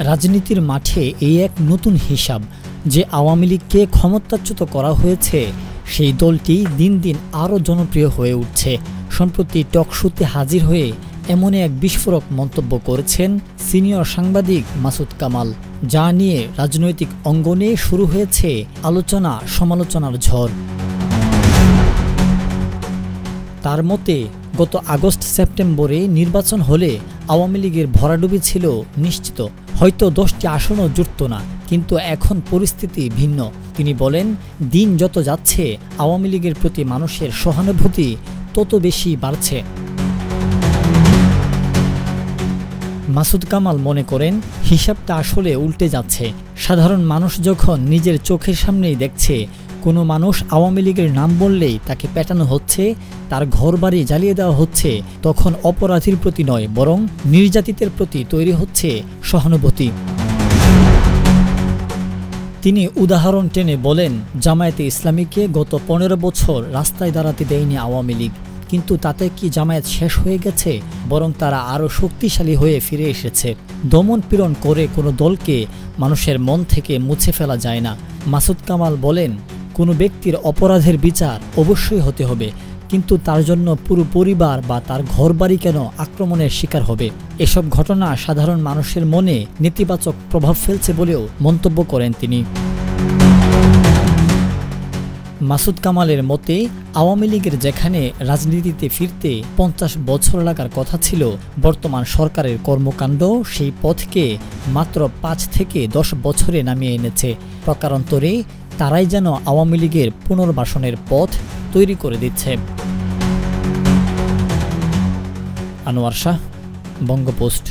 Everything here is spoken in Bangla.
রাজনীতির মাঠে এই এক নতুন হিসাব যে আওয়ামী লীগকে ক্ষমতাচ্যুত করা হয়েছে সেই দলটি দিন দিন আরও জনপ্রিয় হয়ে উঠছে। সম্প্রতি টকশোতে হাজির হয়ে এমনই এক বিস্ফোরক মন্তব্য করেছেন সিনিয়র সাংবাদিক মাসুদ কামাল, যা নিয়ে রাজনৈতিক অঙ্গনে শুরু হয়েছে আলোচনা সমালোচনার ঝড়। তার মতে গত আগস্ট সেপ্টেম্বরে নির্বাচন হলে আওয়ামী লীগের ভরাডুবি ছিল নিশ্চিত, হয়তো 10টি আসনও জুটত না, কিন্তু এখন পরিস্থিতি ভিন্ন। তিনি বলেন, দিন যত যাচ্ছে আওয়ামী লীগের প্রতি মানুষের সহানুভূতি তত বেশি বাড়ছে। মাসুদ কামাল মনে করেন হিসাবটা আসলে উল্টে যাচ্ছে। সাধারণ মানুষ যখন নিজের চোখের সামনেই দেখছে কোনো মানুষ আওয়ামী লীগের নাম বললেই তাকে পেটানো হচ্ছে, তার ঘরবাড়ি জ্বালিয়ে দেওয়া হচ্ছে, তখন অপরাধীর প্রতি নয় বরং নির্যাতিতের প্রতি তৈরি হচ্ছে সহানুভূতি। তিনি উদাহরণ টেনে বলেন, জামায়াতে ইসলামীকে গত 15 বছর রাস্তায় দাঁড়াতে দেয়নি আওয়ামী লীগ, কিন্তু তাতে কি জামায়াত শেষ হয়ে গেছে? বরং তারা আরও শক্তিশালী হয়ে ফিরে এসেছে। দমন পীড়ন করে কোনো দলকে মানুষের মন থেকে মুছে ফেলা যায় না। মাসুদ কামাল বলেন, কোনো ব্যক্তির অপরাধের বিচার অবশ্যই হতে হবে, কিন্তু তার জন্য পুরো পরিবার বা তার ঘরবাড়ি কেন আক্রমণের শিকার হবে? এসব ঘটনা সাধারণ মানুষের মনে নেতিবাচক প্রভাব ফেলছে বলেও মন্তব্য করেন তিনি। মাসুদ কামালের মতে আওয়ামী লীগের যেখানে রাজনীতিতে ফিরতে 50 বছর লাগার কথা ছিল, বর্তমান সরকারের কর্মকাণ্ড সেই পথকে মাত্র 5 থেকে 10 বছরে নামিয়ে এনেছে। প্রকারান্তরে তারাই যেন আওয়ামী লীগের পুনর্বাসনের পথ তৈরি করে দিচ্ছে। আনোয়ার শাহ, বঙ্গপোস্ট।